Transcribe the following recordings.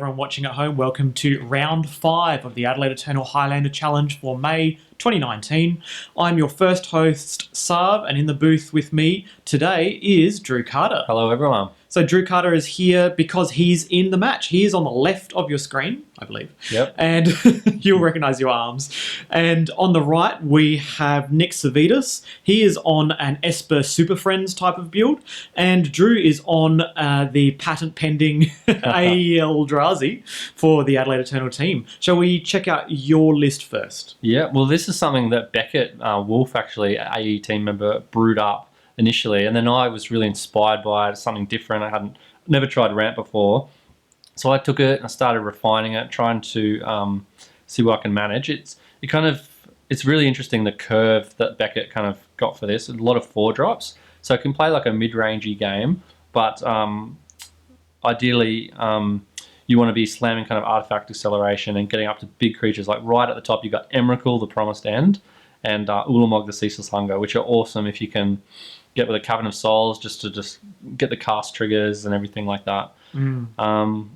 everyone watching at home. Welcome to round 5 of the Adelaide Eternal Highlander Challenge for May 2019. I'm your first host, Sarv, and in the booth with me today is Drew Carter. Hello, everyone. So Drew Carter is here because he's in the match. He is on the left of your screen, I believe. Yep. And you'll recognise your arms. And on the right, we have Nick Savidis. He is on an Esper Super Friends type of build. And Drew is on the patent-pending AEldrazi for the Adelaide Eternal team. Shall we check out your list first? Yeah, well, this is something that Beckett Wolf, actually, AE team member, brewed up initially, and then I was really inspired by it, something different. I hadn't never tried ramp before, so I took it and I started refining it, trying to see what I can manage. It's really interesting, the curve that Beckett kind of got for this. A lot of 4-drops, so it can play like a mid-rangey game, but ideally you want to be slamming kind of artifact acceleration and getting up to big creatures. Like right at the top, you've got Emrakul, the Promised End, and Ulamog, the Ceaseless Hunger, which are awesome if you can get with a Coven of Souls just to get the cast triggers and everything like that.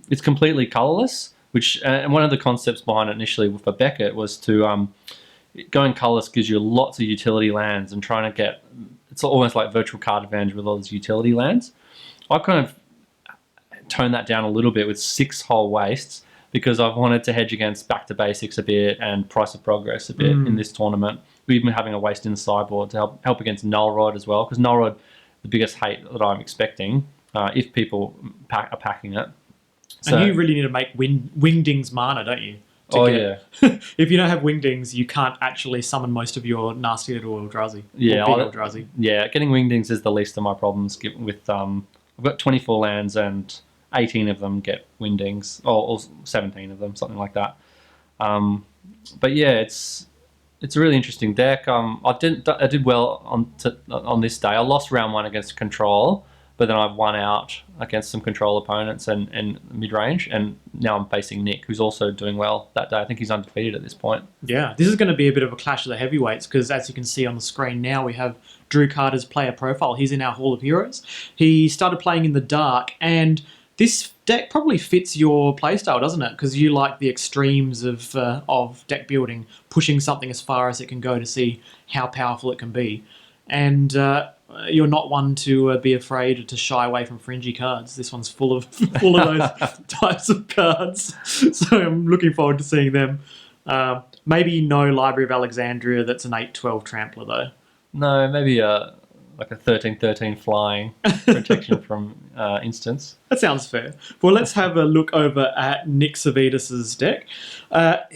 It's completely colorless, which and one of the concepts behind it initially for Beckett was to going colorless gives you lots of utility lands, and trying to get, it's almost like virtual card advantage with all those utility lands. I kind of toned that down a little bit with 6 whole wastes, because I've wanted to hedge against Back to Basics a bit and Price of Progress a bit in this tournament. We've been having a waste in the sideboard to help against Null Rod as well, because Null Rod, the biggest hate that I'm expecting if people are packing it. So, and you really need to make Wingdings mana, don't you? Yeah. If you don't have Wingdings, you can't actually summon most of your nasty little Eldrazi. Yeah, Eldrazi. Yeah, getting Wingdings is the least of my problems. With I've got 24 lands and 18 of them get Wingdings, or 17 of them, something like that. But yeah, it's a really interesting deck. I did well on this day. I lost round 1 against Control, but then I won out against some Control opponents and mid-range, and now I'm facing Nick, who's also doing well that day. I think he's undefeated at this point. Yeah, this is going to be a bit of a clash of the heavyweights, because as you can see on the screen now, we have Drew Carter's player profile. He's in our Hall of Heroes. He started playing in the dark, and this deck probably fits your playstyle, doesn't it? Because you like the extremes of deck building, pushing something as far as it can go to see how powerful it can be. And you're not one to be afraid to shy away from fringy cards. This one's full of those types of cards. So I'm looking forward to seeing them. Maybe no Library of Alexandria that's an 8/12 trampler, though. No, maybe like a 13/13 flying protection from instance. That sounds fair. Well, let's have a look over at Nick Savidis' deck.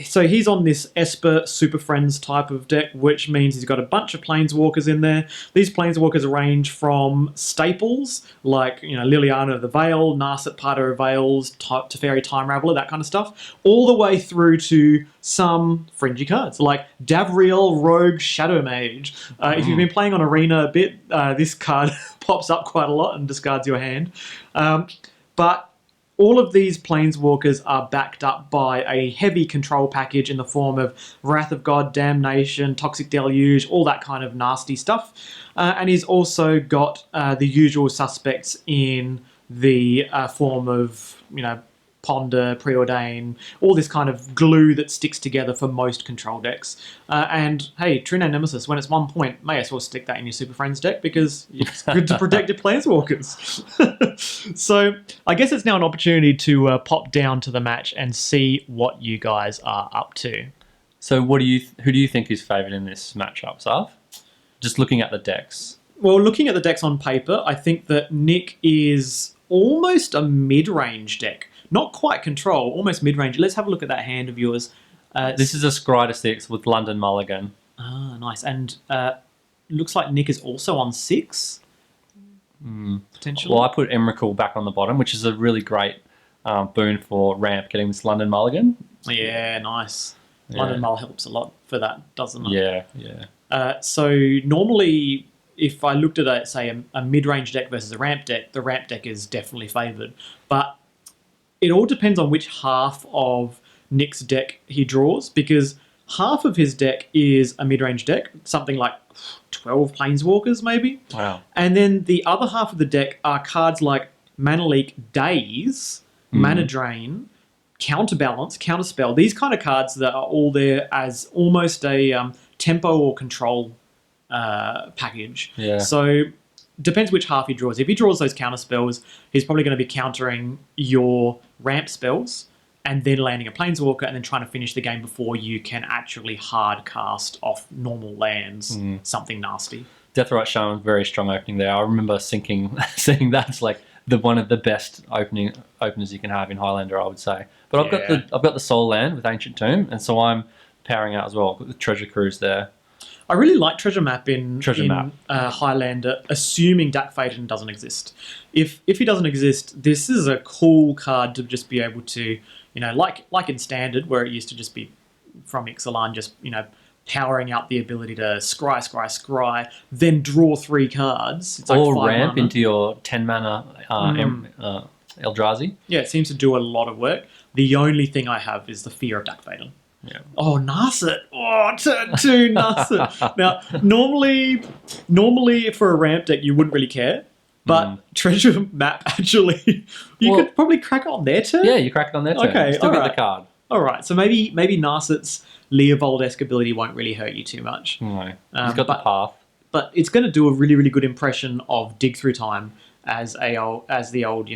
So he's on this Esper Super Friends type of deck, which means he's got a bunch of Planeswalkers in there. These Planeswalkers range from staples, like Liliana of the Veil, Narset Parter of Veils, Teferi Time Raveler, that kind of stuff, all the way through to some fringy cards, like Davriel Rogue Shadow Mage. If you've been playing on Arena a bit, this card pops up quite a lot and discards your hand. But all of these Planeswalkers are backed up by a heavy control package in the form of Wrath of God, Damnation, Toxic Deluge, all that kind of nasty stuff. And he's also got the usual suspects in the form of, Ponder, Preordain, all this kind of glue that sticks together for most control decks. And hey, Ternan Nemesis, when it's 1 point, may as well stick that in your Super Friends deck, because it's good to protect your Planeswalkers. So I guess it's now an opportunity to pop down to the match and see what you guys are up to. So who do you think is favoured in this matchup, Sav? Just looking at the decks. Well, looking at the decks on paper, I think that Nick is almost a mid-range deck. Not quite control, almost mid-range. Let's have a look at that hand of yours. This is a Scry to 6 with London Mulligan. Ah, nice. And looks like Nick is also on 6, potentially. Well, I put Emrakul back on the bottom, which is a really great boon for ramp, getting this London Mulligan. Yeah, nice. Yeah. London Mull helps a lot for that, doesn't it? Yeah. So normally, if I looked at, say, a mid-range deck versus a ramp deck, the ramp deck is definitely favoured. But it all depends on which half of Nick's deck he draws, because half of his deck is a mid-range deck, something like 12 Planeswalkers maybe. Wow. And then the other half of the deck are cards like Mana Leak Daze, Mana Drain, Counterbalance, Counterspell. These kind of cards that are all there as almost a tempo or control package. Yeah. So depends which half he draws. If he draws those counter spells, he's probably going to be countering your ramp spells and then landing a planeswalker and then trying to finish the game before you can actually hard cast off normal lands something nasty. Deathrite Shaman's very strong opening there. I remember seeing that's like one of the best openers you can have in Highlander, I would say. But I've got the Soul Land with Ancient Tomb, and so I'm powering out as well. I've got the Treasure Cruise there. I really like Treasure Map in Highlander, assuming Dak Phaeton doesn't exist. If he doesn't exist, this is a cool card to just be able to, like in Standard, where it used to just be from Ixalan, just, powering out the ability to scry, then draw 3 cards. It's or like 5 ramp mana. into your 10 mana AEldrazi. Yeah, it seems to do a lot of work. The only thing I have is the fear of Dak Phaeton. Yeah. Oh, Narset. Oh, turn 2 Narset. Now, normally for a ramp deck, you wouldn't really care. But Treasure Map, actually, you could probably crack it on their turn. Yeah, you crack it on their turn. Okay, Still all get right. the card. All right, so maybe Narset's Leovold-esque ability won't really hurt you too much. No, he's got the path. But it's going to do a really, really good impression of Dig Through Time as the old,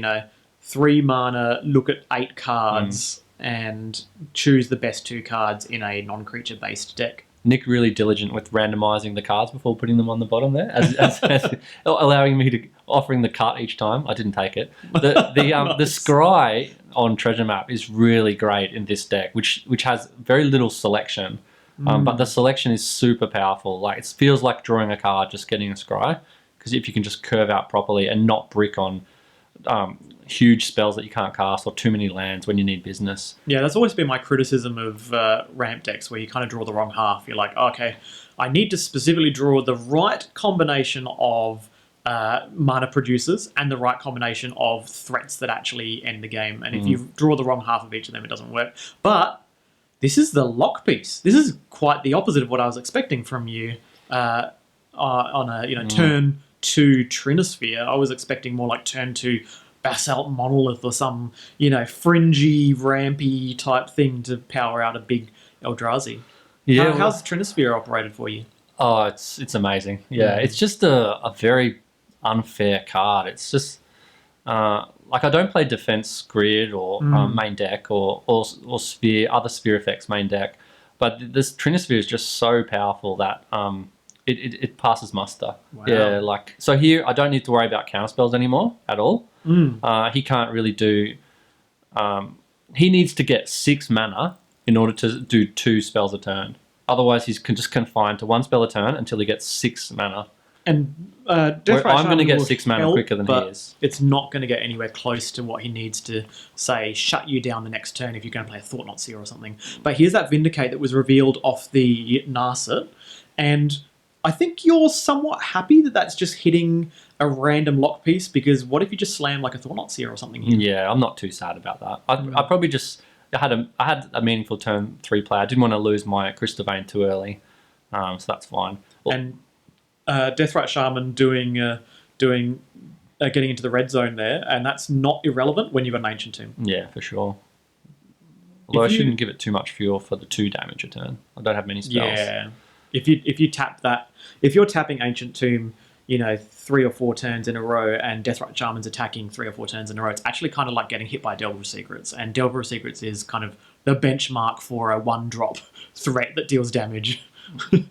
3 mana, look at 8 cards and choose the best 2 cards in a non-creature based deck. Nick really diligent with randomizing the cards before putting them on the bottom there, as allowing me to offering the cut each time. I didn't take it. The scry on Treasure Map is really great in this deck, which has very little selection, but the selection is super powerful. Like it feels like drawing a card, just getting a scry, because if you can just curve out properly and not brick on huge spells that you can't cast or too many lands when you need business. Yeah, that's always been my criticism of ramp decks, where you kind of draw the wrong half. You're like, okay, I need to specifically draw the right combination of mana producers and the right combination of threats that actually end the game. And if you draw the wrong half of each of them, it doesn't work. But this is the lock piece. This is quite the opposite of what I was expecting from you on a turn 2 Trinosphere. I was expecting more like turn 2 Basalt Monolith or some, fringy, rampy type thing to power out a big Eldrazi. Yeah, how's the Trinosphere operated for you? Oh, it's amazing. Yeah, it's just a very unfair card. It's just like I don't play Defense Grid or main deck or Sphere, other Sphere effects main deck, but this Trinosphere is just so powerful that it passes muster. Wow. Yeah, so here I don't need to worry about counterspells anymore at all. He can't really do. He needs to get 6 mana in order to do 2 spells a turn. Otherwise, he's just confined to 1 spell a turn until he gets 6 mana. And I'm going to get 6 mana quicker than he is. It's not going to get anywhere close to what he needs to, say, shut you down the next turn if you're going to play a Thought-Knot Seer or something. But here's that Vindicate that was revealed off the Narset, and I think you're somewhat happy that that's just hitting a random lock piece, because what if you just slam like a Thought-Knot Seer or something here? Yeah, I'm not too sad about that. I probably just... I had a meaningful turn 3 play. I didn't want to lose my Crystal Vein too early, so that's fine. And Deathrite Shaman getting into the red zone there, and that's not irrelevant when you've got an Ancient Tomb. Yeah, for sure. Although I shouldn't give it too much fuel for the 2 damage a turn. I don't have many spells. Yeah, if you tap that, if you're tapping Ancient Tomb, 3 or 4 turns in a row, and Deathrite Shaman's attacking 3 or 4 turns in a row, it's actually kind of like getting hit by Delver of Secrets. And Delver of Secrets is kind of the benchmark for a 1-drop threat that deals damage.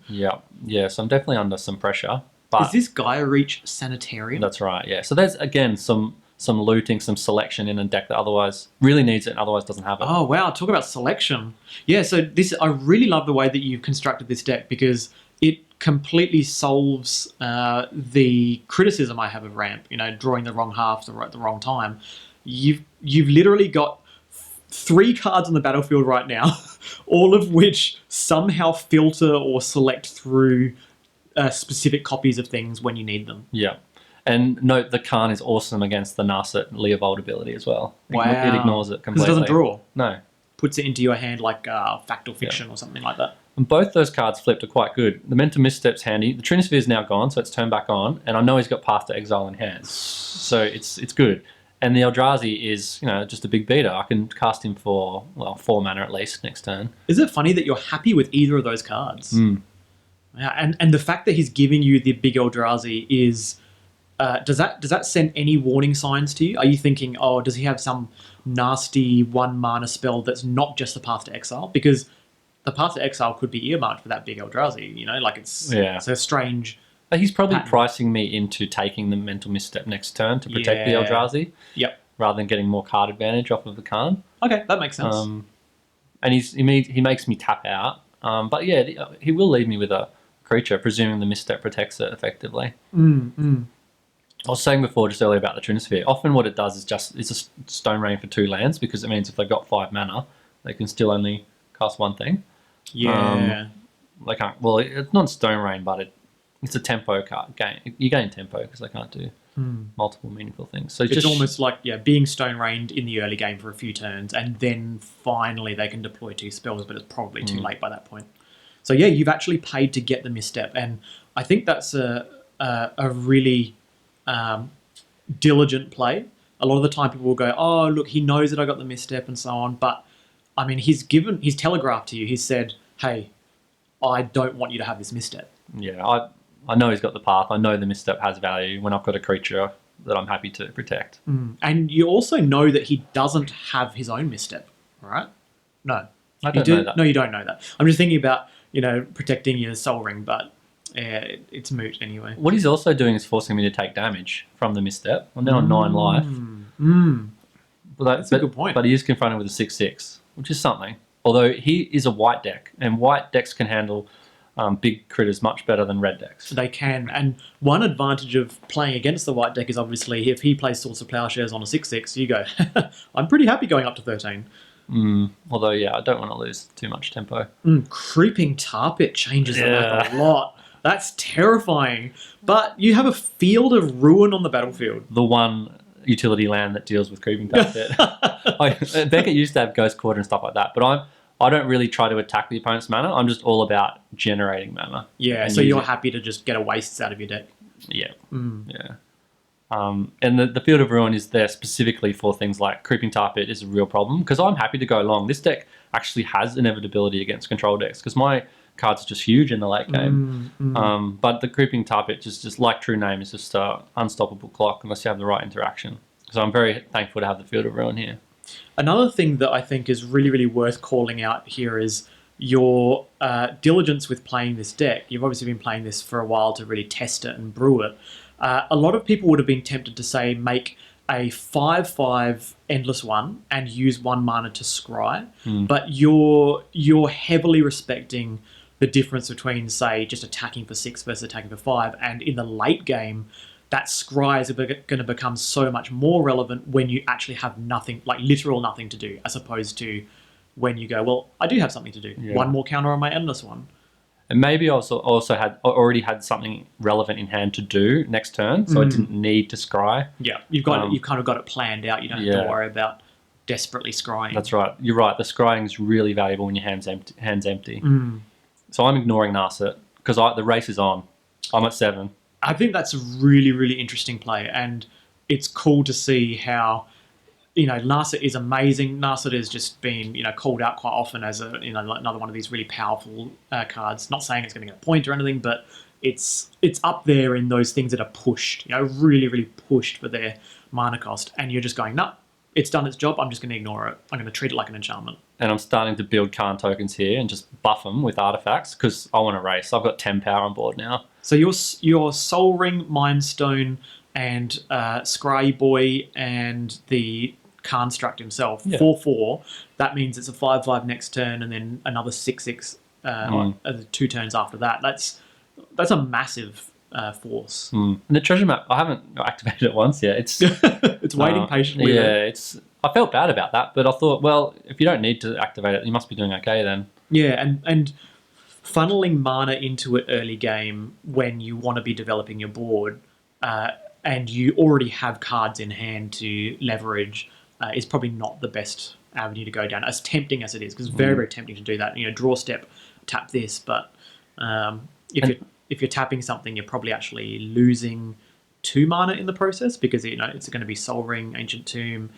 Yeah. So I'm definitely under some pressure. But is this Gaia Reach Sanitarium? That's right. Yeah. So there's again some looting, some selection in a deck that otherwise really needs it and otherwise doesn't have it. Oh wow! Talk about selection. Yeah. So I really love the way that you've constructed this deck, because it completely solves the criticism I have of ramp. Drawing the wrong half at the wrong time. You've literally got 3 cards on the battlefield right now, all of which somehow filter or select through specific copies of things when you need them. Yeah. And note the Khan is awesome against the Narset Leovold ability as well. Wow. It ignores it completely. Because it doesn't draw. No. Puts it into your hand like Fact or Fiction or something like that. And both those cards flipped are quite good. The Mental Misstep's handy. The Trinosphere is now gone, so it's turned back on. And I know he's got Path to Exile in hand. So it's good. And the Eldrazi is, just a big beater. I can cast him for, 4 mana at least next turn. Is it funny that you're happy with either of those cards? Yeah, and the fact that he's giving you the big Eldrazi is... does that send any warning signs to you? Are you thinking, oh, does he have some nasty 1 mana spell that's not just the Path to Exile? Because the Path to Exile could be earmarked for that big Eldrazi, it's a strange... He's probably pattern. pricing me into taking the Mental Misstep next turn to protect the Eldrazi. Yep. Rather than getting more card advantage off of the card. Okay, that makes sense. And he makes me tap out. But yeah, he will leave me with a creature, presuming the Misstep protects it effectively. I was saying before, just earlier, about the Trinisphere. Often what it does is it's a Stone Rain for 2 lands, because it means if they've got 5 mana, they can still only cast 1 thing. Yeah. They can't. Well, it's not Stone Rain, but it's a tempo card game. You gain tempo because they can't do multiple meaningful things. So it's almost like being Stone Rained in the early game for a few turns, and then finally they can deploy 2 spells, but it's probably too late by that point. So yeah, you've actually paid to get the Misstep, and I think that's a really diligent play. A lot of the time people will go, oh look, he knows that I got the Misstep and so on, but I mean he's telegraphed to you. He's said, hey, I don't want you to have this Misstep. Yeah, I know he's got the path. I know the Misstep has value when I've got a creature that I'm happy to protect. And you also know that he doesn't have his own Misstep, right? No. I don't know that. No, you don't know that. I'm just thinking about, protecting your Soul Ring, but it's moot anyway. What he's also doing is forcing me to take damage from the Misstep. I'm now on 9 life. That's a good point. But he is confronted with a 6/6, which is something. Although he is a white deck, and white decks can handle big critters much better than red decks. They can, and one advantage of playing against the white deck is obviously if he plays Swords of Plowshares on a 6/6, you go, I'm pretty happy going up to 13. Although, I don't want to lose too much tempo. Creeping Tar Pit changes the map a lot. That's terrifying. But you have a Field of Ruin on the battlefield. The one utility land that deals with Creeping Tar Pit. Beckett used to have Ghost Quarter and stuff like that, but I don't really try to attack the opponent's mana. I'm just all about generating mana. Yeah, so you're happy to just get a wastes out of your deck. Yeah. Yeah. And the Field of Ruin is there specifically for things like Creeping Tar Pit is a real problem, because I'm happy to go long. This deck actually has inevitability against control decks, because my cards are just huge in the late game. But the Creeping Tar Pit, just like True Name, is just an unstoppable clock unless you have the right interaction. So I'm very thankful to have the Field of Ruin here. Another thing that I think is really, really worth calling out here is your diligence with playing this deck. You've obviously been playing this for a while to really test it and brew it. A lot of people would have been tempted to say make a 5/5 Endless One and use 1 mana to scry, but you're heavily respecting the difference between, say, just attacking for 6 versus attacking for 5, and in the late game, that scry is going to become so much more relevant when you actually have nothing, like literal nothing to do, as opposed to when you go, well, I do have something to do. Yeah. 1 more counter on my Endless One. And maybe I also already had something relevant in hand to do next turn, so I didn't need to scry. Yeah, you've kind of got it planned out. You don't have to worry about desperately scrying. That's right. You're right. The scrying is really valuable when your hand's empty. So I'm ignoring Narset because the race is on. I'm at 7. I think that's a really, really interesting play, and it's cool to see how, Narset is amazing. Narset has just been, called out quite often as another one of these really powerful cards. Not saying it's going to get a point or anything, but it's up there in those things that are pushed, really, really pushed for their mana cost, and you're just going, no, it's done its job. I'm just going to ignore it. I'm going to treat it like an enchantment. And I'm starting to build Karn tokens here and just buff them with artifacts because I want to race. I've got 10 power on board now. So your Soul Ring, Mind Stone, and Scry Boy, and the Construct himself, 4/4. That means it's a 5/5 next turn, and then another 6/6 2 turns after that. That's a massive force. And the treasure map, I haven't activated it once yet. It's it's waiting patiently. Yeah, I felt bad about that, but I thought, well, if you don't need to activate it, you must be doing okay then. Yeah, and funneling mana into it early game when you want to be developing your board, and you already have cards in hand to leverage, is probably not the best avenue to go down, as tempting as it is, because it's very, very tempting to do that. Draw step, tap this, but if you're tapping something, you're probably actually losing 2 mana in the process because it's going to be Soul Ring, Ancient Tomb,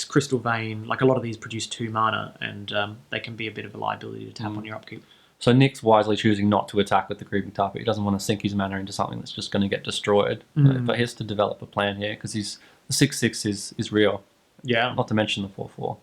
Crystal Vein. Like a lot of these produce 2 mana, and they can be a bit of a liability to tap on your upkeep. So Nick's wisely choosing not to attack with the Creeping Target. He doesn't want to sink his mana into something that's just going to get destroyed. But he has to develop a plan here because the 6/6 is real. Yeah. Not to mention the 4/4.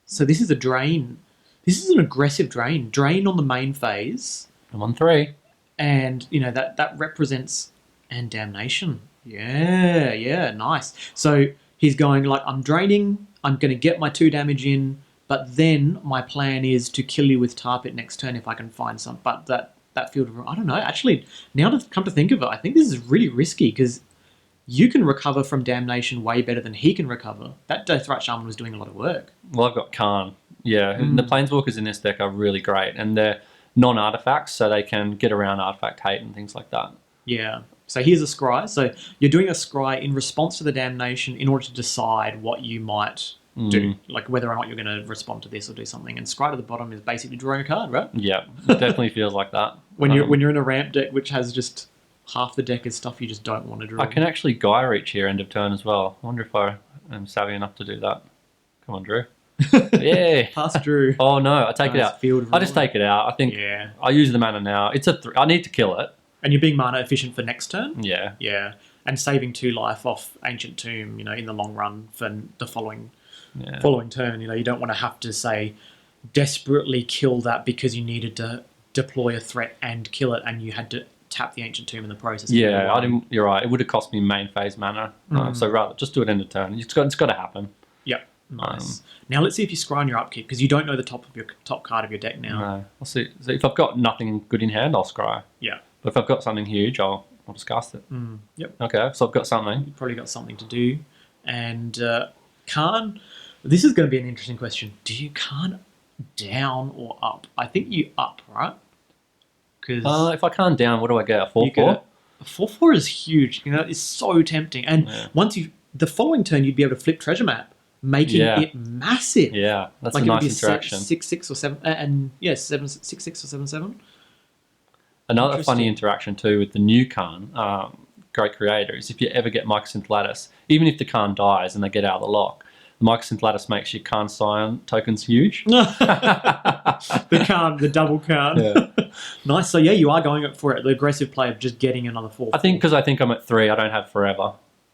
So this is a drain. This is an aggressive drain. Drain on the main phase. I'm on 3. And, that represents and damnation. Yeah, nice. So he's going like, I'm draining, I'm going to get my 2 damage in, but then my plan is to kill you with Tar Pit next turn if I can find some. But that field of... I don't know. Actually, now to come to think of it, I think this is really risky because you can recover from damnation way better than he can recover. That Deathright Shaman was doing a lot of work. Well, I've got Khan. Yeah, the Planeswalkers in this deck are really great, and they're non-artifacts, so they can get around artifact hate and things like that. Yeah. So here's a scry. So you're doing a scry in response to the damnation in order to decide what you might do, like whether or not you're going to respond to this or do something. And scry to the bottom is basically drawing a card, right? Yeah, it definitely feels like that. When you're in a ramp deck which has just half the deck is stuff you just don't want to draw. I can actually Guy Reach here end of turn as well. I wonder if I am savvy enough to do that. Come on, Drew. Yeah. Pass Drew. Oh no, I take it out. I just take it out. I think I use the mana now. It's I need to kill it. And you're being mana efficient for next turn? Yeah. Yeah. And saving 2 life off Ancient Tomb, in the long run for the following turn. You don't want to have to, say, desperately kill that because you needed to deploy a threat and kill it and you had to tap the Ancient Tomb in the process. Yeah, you're right. It would have cost me main phase mana. So rather, just do it end of turn. It's got to happen. Yep. Nice. Now let's see if you scry on your upkeep because you don't know the top card of your deck now. No. I'll see. So if I've got nothing good in hand, I'll scry. Yeah. But if I've got something huge, I'll just cast it. Yep. Okay, so I've got something. You've probably got something to do. And Khan, this is going to be an interesting question. Do you Khan down or up? I think you up, right? Because if I Khan down, what do I get? A 4/4? A 4/4 is huge. It's so tempting. And once the following turn, you'd be able to flip Treasure Map, making it massive. Yeah, that's like a nice interaction. 6/6 or 7, and 6/6 or 7/7. Another funny interaction too with the new Khan, Great Creator, is if you ever get Mycosynth Lattice, even if the Khan dies and they get out of the lock, the Mycosynth Lattice makes your Khan Scion tokens huge. The double Khan. Yeah. Nice. So yeah, you are going for it. The aggressive play of just getting another 4/4. I think because I'm at 3, I don't have forever.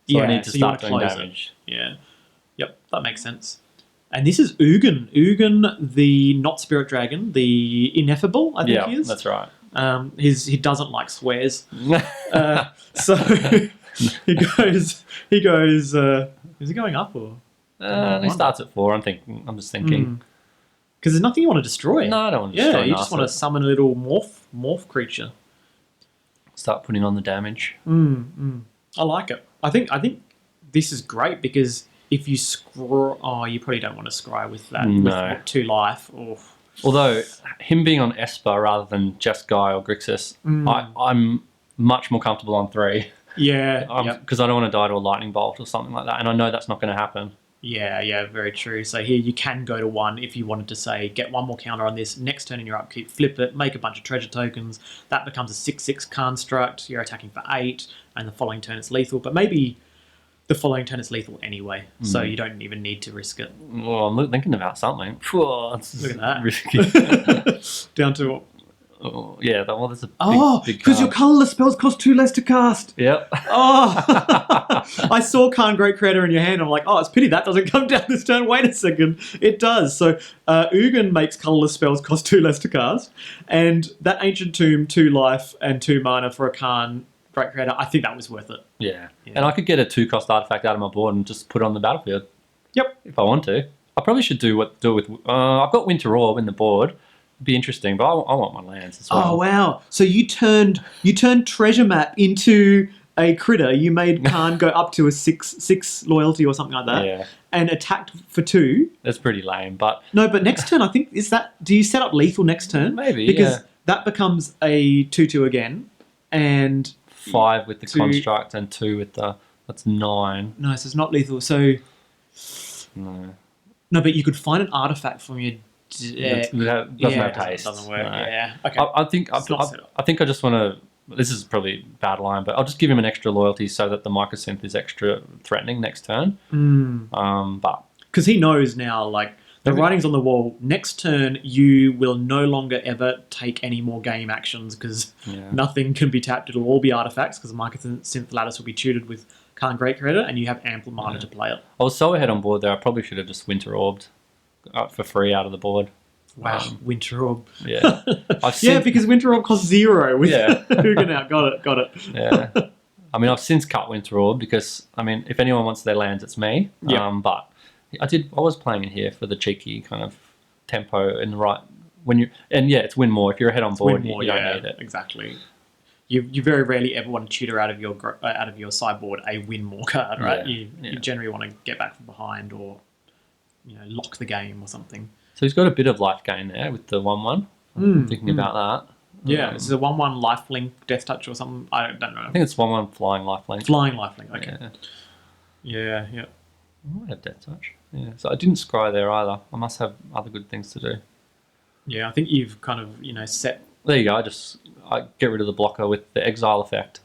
So I need to start doing damage. Yeah. Yep, that makes sense. And this is Ugin. Ugin, the not Spirit Dragon, the Ineffable, I think he is. Yeah, that's right. He doesn't like swears. So he goes, is he going up or? He starts at 4, I'm just thinking. Because there's nothing you want to destroy. No, I don't want to destroy. Yeah, you just want to summon a little morph creature. Start putting on the damage. I like it. I think this is great because if you you probably don't want to scry with that. No. With 2 life. Or... Although, him being on Esper rather than just Guy or Grixis, I'm much more comfortable on 3. Yeah. Because I don't want to die to a lightning bolt or something like that, and I know that's not going to happen. Yeah, very true. So here you can go to 1 if you wanted to, say, get 1 more counter on this. Next turn in your upkeep, flip it, make a bunch of treasure tokens. That becomes a 6/6 construct. You're attacking for 8, and the following turn it's lethal. But maybe the following turn it's lethal anyway, so you don't even need to risk it. Well, I'm thinking about something. Look at that. Risky. Down to... Oh, yeah, that's a big because your colourless spells cost 2 less to cast. Yep. I saw Khan Great Creator in your hand. I'm like, it's pity that doesn't come down this turn. Wait a second. It does. So Ugin makes colourless spells cost 2 less to cast. And that Ancient Tomb, 2 life and 2 mana for a Khan Great Creator, I think that was worth it. Yeah. And I could get a 2-cost artifact out of my board and just put it on the battlefield. Yep. If I want to. I probably should do it with... I've got Winter Orb in the board. It'd be interesting, but I want my lands as well. Oh, wow. So you turned Treasure Map into a critter. You made Khan go up to a 6 loyalty or something like that. Yeah. And attacked for 2. That's pretty lame, but... No, but next turn, I think, do you set up lethal next turn? Maybe, because that becomes a 2/2 again, and... 5 with the construct and 2 with the... That's 9. No, so it's not lethal. So... No. No, but you could find an artifact from your... It doesn't have taste. It doesn't work, No. yeah. Okay. I think I just want to this is probably a bad line, but I'll just give him an extra loyalty so that the Mycosynth is extra threatening next turn. But because he knows now, like, the writing's on the wall. Next turn, you will no longer ever take any more game actions because nothing can be tapped. It'll all be artifacts because Mycosynth Lattice will be tutored with Khan Great Creator, and you have ample mana to play it. I was so ahead on board there, I probably should have just Winter Orbed for free out of the board. Wow, Winter Orb. Yeah. Yeah, because Winter Orb costs 0 with Hugin out. Got it. Yeah. I mean, I've since cut Winter Orb because, I mean, if anyone wants their lands, it's me. Yeah. But I was playing in here for the cheeky kind of tempo and it's win more. If you're ahead on board, you don't need it. Exactly. You very rarely ever want to tutor out of your sideboard a win more card, right? You generally want to get back from behind or lock the game or something. So he's got a bit of life gain there with the 1/1. Thinking about that. Yeah, it's a 1/1 lifelink death touch or something. I don't know. I think it's 1/1 flying lifelink. Flying lifelink. Okay. Yeah. I might have death touch. Yeah. So I didn't scry there either. I must have other good things to do. Yeah, I think you've kind of set. There you go. I get rid of the blocker with the exile effect.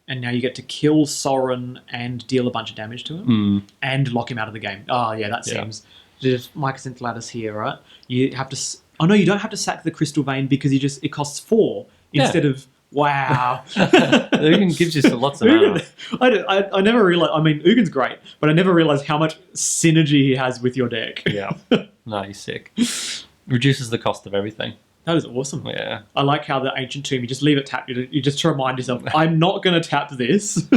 And now you get to kill Soren and deal a bunch of damage to him and lock him out of the game. Oh, yeah, that seems. Just Mycosynth Lattice here, right? You have to. Oh no, you don't have to sack the Crystal Vein because it costs 4 instead of. Wow. Ugin gives you lots of mana. I never realized. I mean, Ugin's great, but I never realized how much synergy he has with your deck. Yeah. No, he's sick. Reduces the cost of everything. That is awesome. Yeah. I like how the Ancient Tomb, you just leave it tapped. You just to remind yourself, I'm not going to tap this.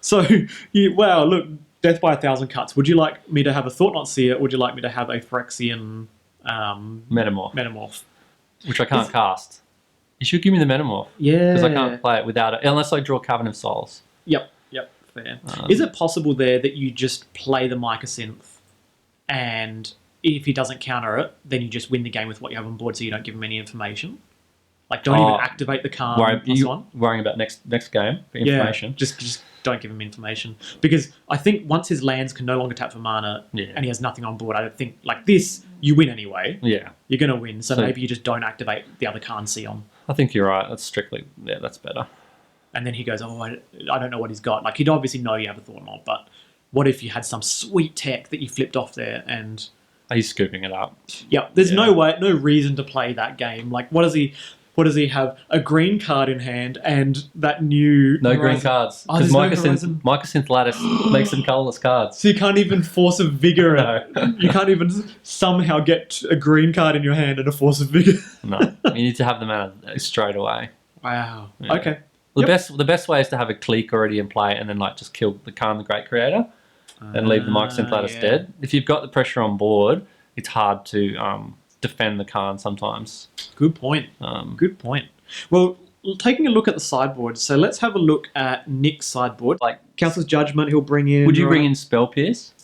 So, wow, look, Death by 1,000 Cuts. Would you like me to have a Thought-Knot Seer? Would you like me to have a Phyrexian Metamorph? Which I can't cast. You should give me the Metamorph. Yeah. Because I can't play it without it, unless I draw Coven of Souls. Yep, fair. Is it possible there that you just play the Mycosynth and if he doesn't counter it, then you just win the game with what you have on board so you don't give him any information? Like, don't even activate the Calm +1. Worrying about next game for information. Yeah, just don't give him information. Because I think once his lands can no longer tap for mana and he has nothing on board, I don't think, like this, you win anyway. Yeah. You're going to win, so maybe you just don't activate the other Khan Sion. I think you're right. That's that's better. And then he goes, I don't know what he's got. Like, he'd obviously know you have a Thought-Knot, but what if you had some sweet tech that you flipped off there and... He's scooping it up. Yeah, there's no reason to play that game. Like, what does he have? A green card in hand and that new... No green cards. Because Mycosynth Lattice makes them colourless cards. So you can't even Force of Vigor. You can't even somehow get a green card in your hand and a Force of Vigor. No, you need to have them out straight away. Wow. Yeah. Okay. The best way is to have a clique already in play and then just kill the Khan the Great Creator and leave the Mycosynth Lattice dead. If you've got the pressure on board, it's hard to defend the Khan sometimes. Good point. Good point. Well, taking a look at the sideboard, so let's have a look at Nick's sideboard. Like Council's Judgment, he'll bring in... Would you bring in Spell Pierce?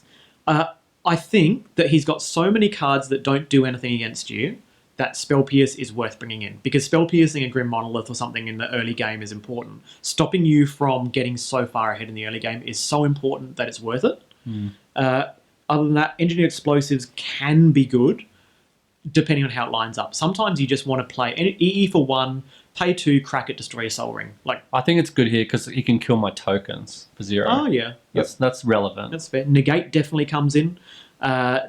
I think that he's got so many cards that don't do anything against you that Spell Pierce is worth bringing in. Because Spell Piercing a Grim Monolith or something in the early game is important. Stopping you from getting so far ahead in the early game is so important that it's worth it. Other than that, Engineered Explosives can be good, depending on how it lines up. Sometimes you just want to play EE for 1, pay 2, crack it, destroy a Soul Ring. Like, I think it's good here because he can kill my tokens for 0. Oh, yeah. That's relevant. That's fair. Negate definitely comes in.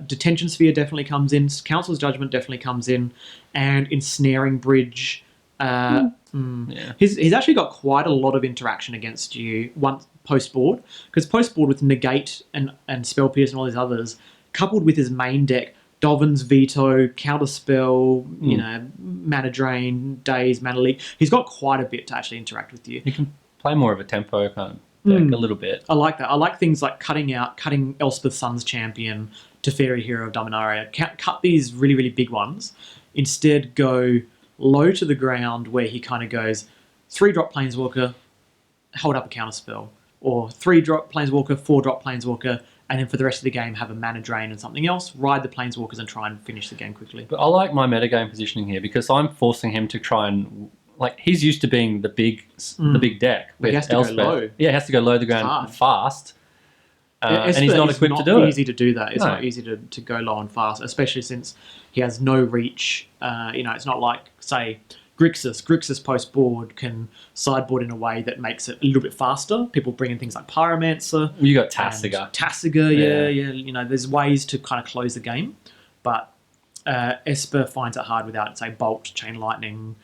Detention Sphere definitely comes in. Council's Judgment definitely comes in. And Ensnaring Bridge. He's actually got quite a lot of interaction against you once post-board. Because post-board with Negate and Spell Pierce and all these others, coupled with his main deck, Dovin's Veto, Counterspell, Mana Drain, Daze, Mana Leak. He's got quite a bit to actually interact with you. You can play more of a tempo kind of deck, a little bit. I like that. I like things like cutting Elspeth Sun's Champion, Teferi Hero of Dominaria. Cut these really, really big ones. Instead, go low to the ground where he kind of goes 3-drop Planeswalker, hold up a Counterspell. Or 3-drop Planeswalker, 4-drop Planeswalker, and then for the rest of the game have a Mana Drain and something else, ride the Planeswalkers and try and finish the game quickly. But I like my metagame positioning here because I'm forcing him to try and... Like, he's used to being the big deck. But he has to go low. Yeah, he has to go low the ground fast. And he's not equipped to do it. It's easy to do that. It's not easy to go low and fast, especially since he has no reach. It's not like, say, Grixis post-board can sideboard in a way that makes it a little bit faster. People bring in things like Pyromancer. You got Tasigur. Tasigur, yeah. There's ways to kind of close the game. But Esper finds it hard without, say, Bolt, Chain Lightning,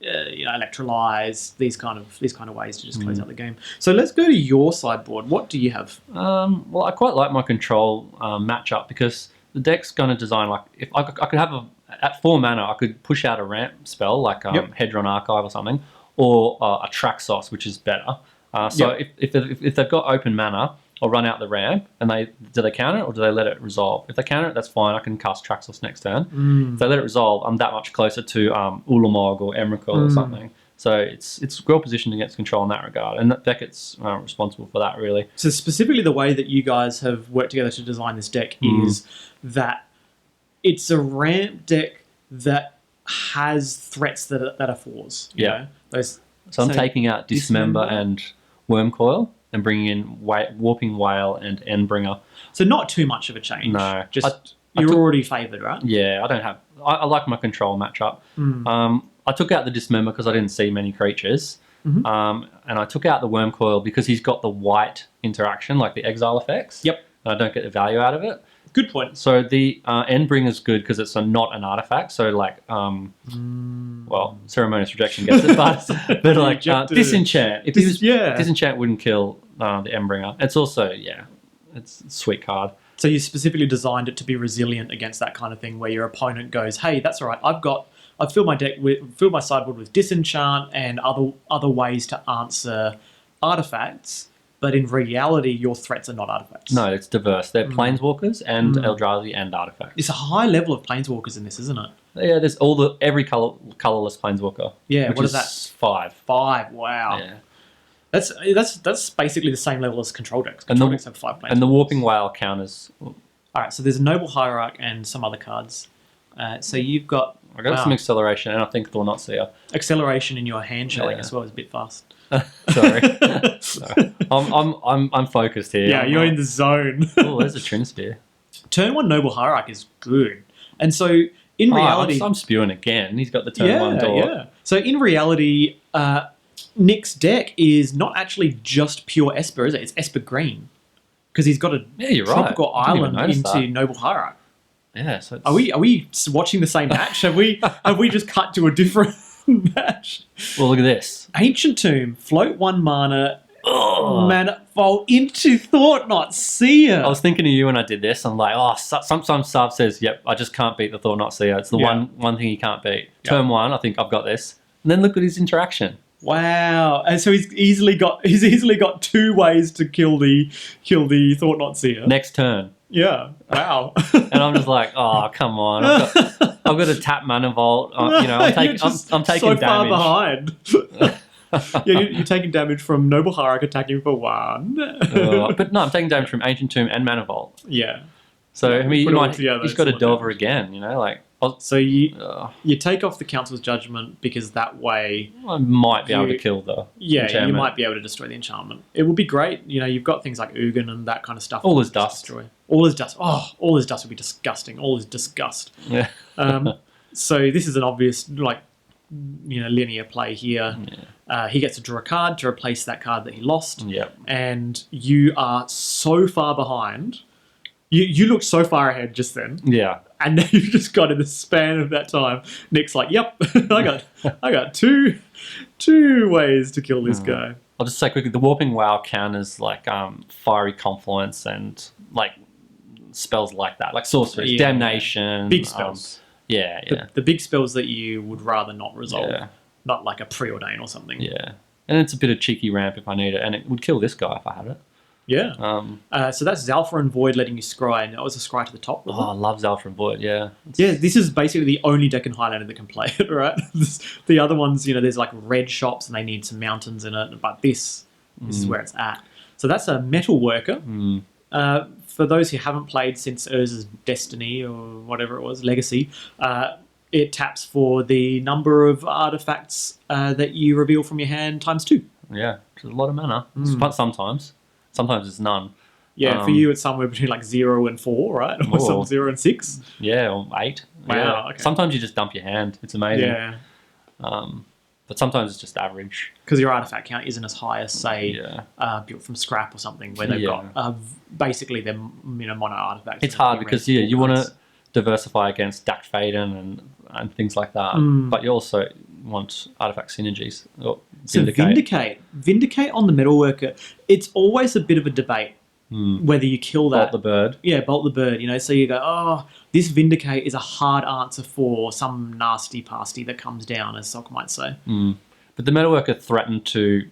Electrolyze, these kind of ways to just close out the game. So let's go to your sideboard. What do you have? Well, I quite like my control matchup because the deck's going to design like if I could have at 4 mana, I could push out a ramp spell like Hedron Archive or something, or a Traxos, which is better. If they've got open mana, I'll run out the ramp, and do they counter it or do they let it resolve? If they counter it, that's fine. I can cast Traxos next turn. If they let it resolve, I'm that much closer to Ulamog or Emrakul or something. So it's well positioned against control in that regard, and Beckett's responsible for that, really. So specifically the way that you guys have worked together to design this deck is that it's a ramp deck that has threats that are 4s. So I'm taking out Dismember and Wormcoil and bringing in Warping Whale and Endbringer. So not too much of a change. No. You're already favoured, right? Yeah, I like my control matchup. I took out the Dismember because I didn't see many creatures. And I took out the Wormcoil because he's got the white interaction, like the exile effects. Yep. And I don't get the value out of it. Good point. So the Endbringer is good because it's not an artifact. So like, Ceremonious Rejection gets it, but like Disenchant. If Disenchant wouldn't kill the Endbringer. It's also it's a sweet card. So you specifically designed it to be resilient against that kind of thing, where your opponent goes, "Hey, that's all right. I've filled my sideboard with Disenchant and other ways to answer artifacts." But in reality, your threats are not artifacts. No, it's diverse. They're planeswalkers and Eldrazi and artifacts. It's a high level of planeswalkers in this, isn't it? Yeah, there's every colorless planeswalker. Yeah, what is that? 5. 5. Wow. Yeah. That's basically the same level as control decks. Control decks have 5 planeswalkers. And the Warping Whale counters. All right, so there's a Noble Hierarch and some other cards. So you've got... I got some acceleration and I think Thornot Seer. Acceleration in your hand showing as well is a bit fast. Sorry. I'm focused here. Yeah, you're in the zone. Oh, there's a Trinspear. Turn 1 Noble Hierarch is good. And so in reality... I'm spewing again. He's got the turn 1 door. Yeah. So in reality, Nick's deck is not actually just pure Esper, is it? It's Esper Green. Because he's got a tropical island into Noble Hierarch. Yeah. So are we watching the same match? Have we just cut to a different match? Well, look at this. Ancient Tomb, float 1 mana, mana fall into Thought-Knot Seer. I was thinking of you when I did this. I'm like, sometimes Sav says, "Yep, I just can't beat the Thought-Knot Seer. It's the one thing he can't beat." Yep. Turn 1, I think I've got this. And then look at his interaction. Wow! And so he's easily got 2 ways to kill the Thought-Knot Seer. Next turn. Yeah. Wow. And I'm just like, oh, come on! I've got a tap mana vault. I'm taking so damage. Far behind. You're taking damage from Noble Hierarch attacking for 1. But no, I'm taking damage from Ancient Tomb and Mana Vault. Yeah. So he's got a Delver again. So you take off the Council's Judgment because that way I might be able to kill the enchantment. You might be able to destroy the enchantment. It would be great. You've got things like Ugin and that kind of stuff. All is dust. Destroy. All is dust. Oh, all is dust would be disgusting. All is disgust. Yeah. So this is an obvious linear play here. Yeah. He gets to draw a card to replace that card that he lost. Yep. And you are so far behind. You looked so far ahead just then. Yeah. And now you've just got in the span of that time. Nick's like, "Yep, I got two ways to kill this guy." I'll just say quickly, the Warping Wow counters like Fiery Confluence and like spells like that, like sorceries, Damnation, big spells. The big spells that you would rather not resolve, not like a Preordain or something. Yeah, and it's a bit of cheeky ramp if I need it, and it would kill this guy if I had it. Yeah. So that's Zalfar and Void letting you scry, and that was a scry to the top. I love Zalfar and Void, yeah. This is basically the only deck in Highlander that can play it, right? The other ones, there's like red shops and they need some mountains in it, but this is where it's at. So that's a Metal Worker. For those who haven't played since Urza's Destiny or whatever it was, Legacy, it taps for the number of artifacts that you reveal from your hand times 2. Yeah, which is a lot of mana. Sometimes. Sometimes it's none. Yeah, for you it's somewhere between like 0 and 4, right? Or some 0 and 6. Yeah, or 8. Wow. Yeah. Okay. Sometimes you just dump your hand. It's amazing. Yeah. But sometimes it's just average. Because your artifact count isn't as high as, say, Yeah. built from scrap or something, where they've got basically their mono artifacts. It's hard because you want to diversify against Dack Faden and things like that, but you also want artifact synergies. Or So Vindicate on the Metalworker, it's always a bit of a debate whether you kill that. Bolt the bird. Yeah, bolt the bird. So you go, oh, this Vindicate is a hard answer for some nasty pasty that comes down, as Sock might say. But the Metalworker threatened to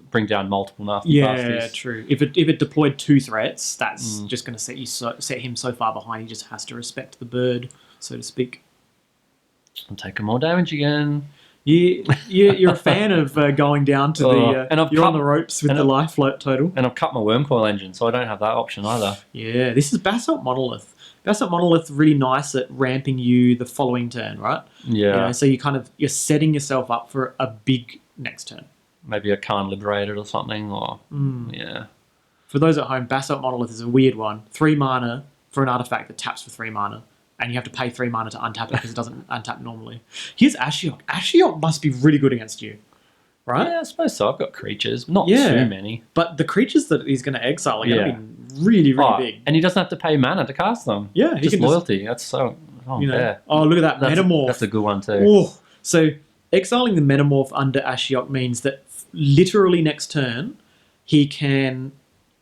bring down multiple nasty pasties. Yeah, true. If it deployed 2 threats, that's just going to set him so far behind. He just has to respect the bird, so to speak. I'm taking more damage again. You're a fan of going down to you're on the ropes with the life float total. And I've cut my worm coil engine, so I don't have that option either. Yeah, this is Basalt Monolith. Basalt Monolith really nice at ramping you the following turn, right? Yeah. So you're setting yourself up for a big next turn. Maybe a Khan Liberated or something, or yeah. For those at home, Basalt Monolith is a weird one. 3 mana for an artifact that taps for 3 mana. And you have to pay 3 mana to untap it because it doesn't untap normally. Here's Ashiok. Ashiok must be really good against you, right? Yeah, I suppose so. I've got creatures, not too many. But the creatures that he's going to exile are going to be really, really big. And he doesn't have to pay mana to cast them. Yeah, he just loyalty. That's so unfair. Oh, look at that Metamorph. That's a good one too. Oh, so exiling the Metamorph under Ashiok means that literally next turn he can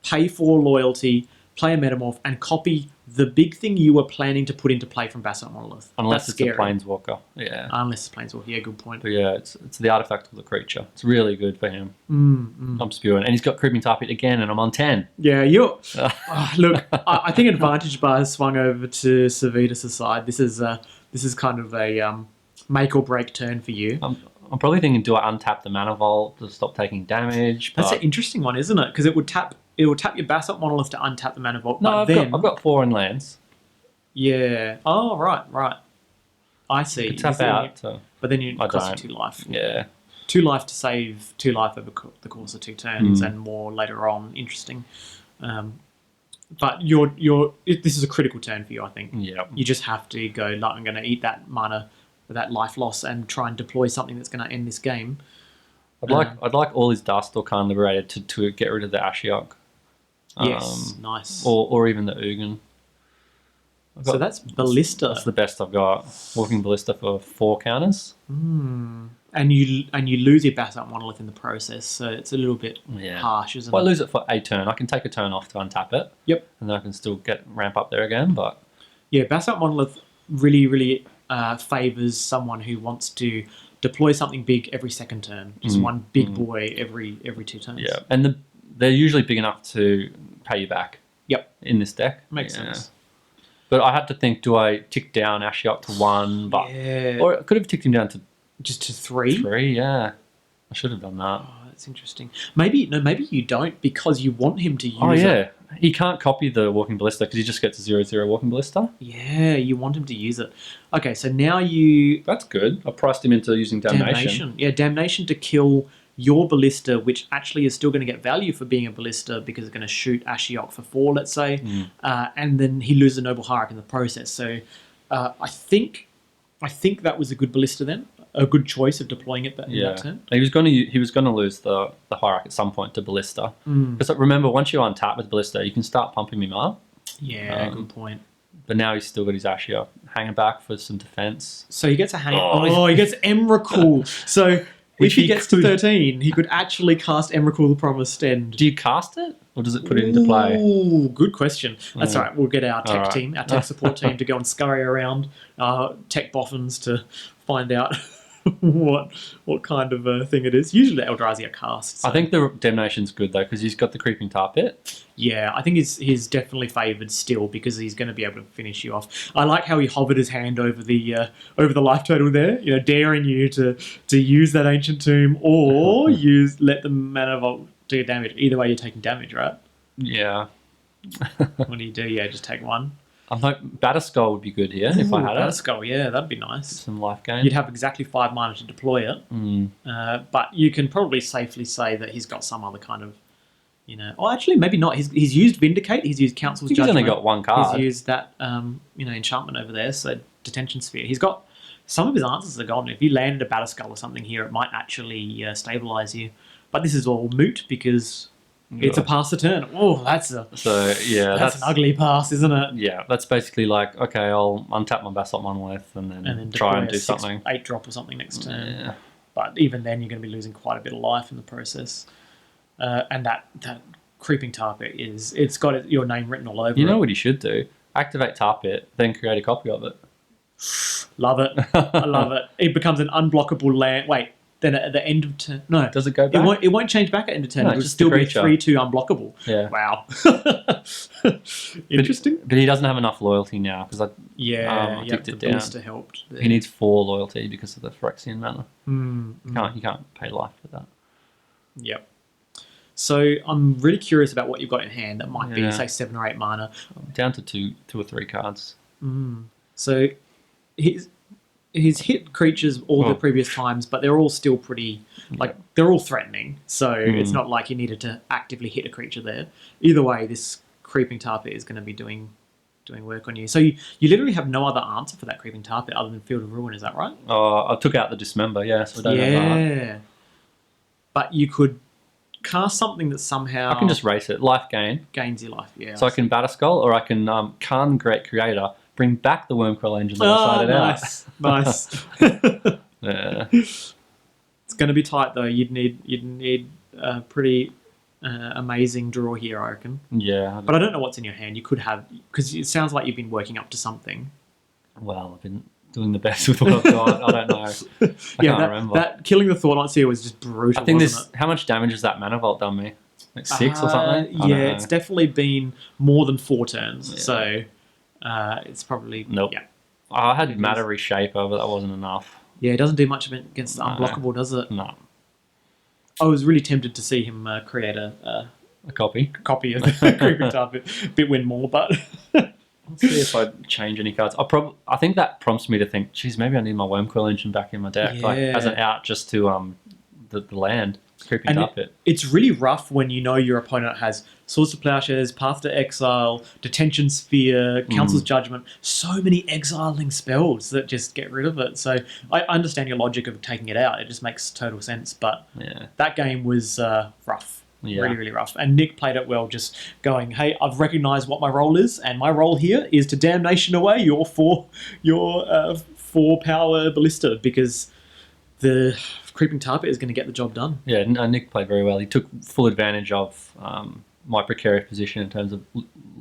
pay 4 loyalty, play a Metamorph, and copy the big thing you were planning to put into play from Basalt Monolith. Unless That's it's scary. a Planeswalker. Yeah. Unless it's Planeswalker. Yeah, good point. But yeah, it's the artifact of the creature. It's really good for him. I'm spewing. And he's got Creeping Tar Pit again, and I'm on 10. Yeah, look, I think Advantage Bar has swung over to Savidis' side. This is kind of a make or break turn for you. I'm probably thinking, do I untap the Mana Vault to stop taking damage? That's an interesting one, isn't it? Because it will tap your Basalt Monolith to untap the Mana Vault. No, I've got 4 in lands. Yeah. Oh, right. I see. You tap out. But then it costs you 2 life. Yeah. 2 life to save 2 life over the course of 2 turns and more later on. Interesting. But this is a critical turn for you, I think. Yeah. You just have to go, I'm going to eat that mana, that life loss, and try and deploy something that's going to end this game. I'd like all his Dust or Khan Liberated to get rid of the Ashiok. Yes, nice. Or even the Ugin. So that's Ballista. That's the best I've got. Walking Ballista for 4 counters. And you lose your Basalt Monolith in the process, so it's a little bit harsh, isn't it? Well, I lose it for a turn. I can take a turn off to untap it. Yep. And then I can still ramp up there again, but... Yeah, Basalt Monolith really, really favours someone who wants to deploy something big every second turn. Just one big boy every 2 turns. Yeah, and they're usually big enough to pay you back. Yep. In this deck. Makes sense. But I had to think, do I tick down Ashiok to 1? But or I could have ticked him down to... Just to 3? 3, yeah. I should have done that. Oh, that's interesting. Maybe you don't, because you want him to use it. Oh, yeah. He can't copy the Walking Ballista because he just gets a 0/0 Walking Ballista. Yeah, you want him to use it. Okay, so now you... That's good. I priced him into using Damnation. Yeah, Damnation to kill your Ballista, which actually is still going to get value for being a Ballista because it's going to shoot Ashiok for 4, let's say, and then he loses a Noble Hierarch in the process. So I think that was a good Ballista then, a good choice of deploying it in that turn. He was going to lose the Hierarch at some point to Ballista. Because remember, once you untap with Ballista, you can start pumping him up. Yeah, good point. But now he's still got his Ashiok hanging back for some defense. So he gets he gets Emrakul. So if he gets to 13, he could actually cast Emrakul the Promised End. Do you cast it? Or does it put it into play? Ooh, good question. That's all right. We'll get our tech team, our tech support team, to go and scurry around tech boffins to find out what kind of thing it is. Usually AEldrazi are cast. So. I think the Damnation's good, though, because he's got the Creeping Tar Pit. Yeah, I think he's definitely favoured still because he's going to be able to finish you off. I like how he hovered his hand over the life total there, daring you to use that Ancient Tomb or let the Mana Vault do damage. Either way, you're taking damage, right? Yeah. What do you do? Yeah, just take 1. I think Batterskull would be good here if I had it. Batterskull, yeah, that'd be nice. Some life gain. You'd have exactly 5 mana to deploy it. But you can probably safely say that he's got some other kind of, actually maybe not. He's used Vindicate. He's used Council's Judgment. He's only got 1 card. He's used that, enchantment over there. So Detention Sphere. He's got some of his answers are gone. If you landed a Batterskull or something here, it might actually stabilize you. But this is all moot because it's a pass to turn. Oh, that's an ugly pass, isn't it? Yeah, that's basically like, okay, I'll untap my Basalt Monolith and then try and do something. 8 drop or something next turn. Yeah. But even then, you're going to be losing quite a bit of life in the process. And that creeping tar pit it's got your name written all over it. You know what you should do? Activate tar pit, then create a copy of it. Love it. I love it. It becomes an unblockable land. Wait, then at the end of turn... No. Does it go back? It won't change back at end of turn. No, It'll just still the be creature. 3/2 unblockable. Yeah. Wow. Interesting. But he doesn't have enough loyalty now because I ticked the it down. booster helped. There. He needs 4 loyalty because of the Phyrexian mana. You can't pay life for that. Yep. So I'm really curious about what you've got in hand. That might be, say, 7 or 8 mana. Down to 2 or 3 cards. So he's hit creatures all the previous times, but they're all still pretty, they're all threatening. So it's not like you needed to actively hit a creature there. Either way, this creeping tar pit is going to be doing work on you. So you literally have no other answer for that creeping tar pit other than Field of Ruin. Is that right? I took out the Dismember, so I don't have that. But you could cast something that somehow... I can just race it. Life gain. Gains your life, So I can Batterskull, or I can Khan Great Creator, bring back the Wormcoil Engine that I sided out. Nice. Yeah. It's going to be tight, though. You'd need a pretty amazing draw here, I reckon. Yeah. But I don't know what's in your hand. You could have... Because it sounds like you've been working up to something. Well, I've been doing the best with what I've got. I don't know. I can't remember. That killing the Thought Seer was just brutal, I think wasn't it? How much damage has that Mana Vault done me? Like 6 or something? Yeah, it's definitely been more than 4 turns. Yeah. So it's probably... Nope. Yeah. I had Matter Reshaper, but that wasn't enough. Yeah, it doesn't do much against the unblockable, does it? No. I was really tempted to see him create a copy of the Creeping Tar Pit. Bit win more, but... Let's see if I change any cards. I think that prompts me to think, geez, maybe I need my Wormcoil Engine back in my deck, as an out just to the land. Creeping Tar Pit. It's really rough when you know your opponent has Swords to Plowshares, Path to Exile, Detention Sphere, Council's Judgment, so many exiling spells that just get rid of it. So I understand your logic of taking it out. It just makes total sense. But that game was rough. Yeah. Really, really rough. And Nick played it well, just going, hey, I've recognised what my role is, and my role here is to damnation away your 4 power ballista, because the Creeping Tar Pit is going to get the job done. Yeah, Nick played very well. He took full advantage of my precarious position in terms of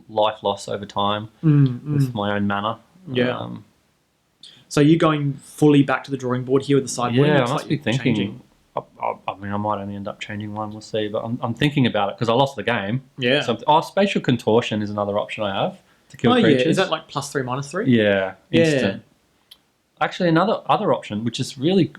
life loss over time with my own mana. Yeah. So you're going fully back to the drawing board here with the sideboard? Yeah, I must be thinking... Changing. I mean, I might only end up changing one. We'll see. But I'm thinking about it because I lost the game. Yeah. So, Spatial Contortion is another option I have to kill creatures. Yeah. Is that like +3, -3? Yeah. Instant. Actually, other option, which is really...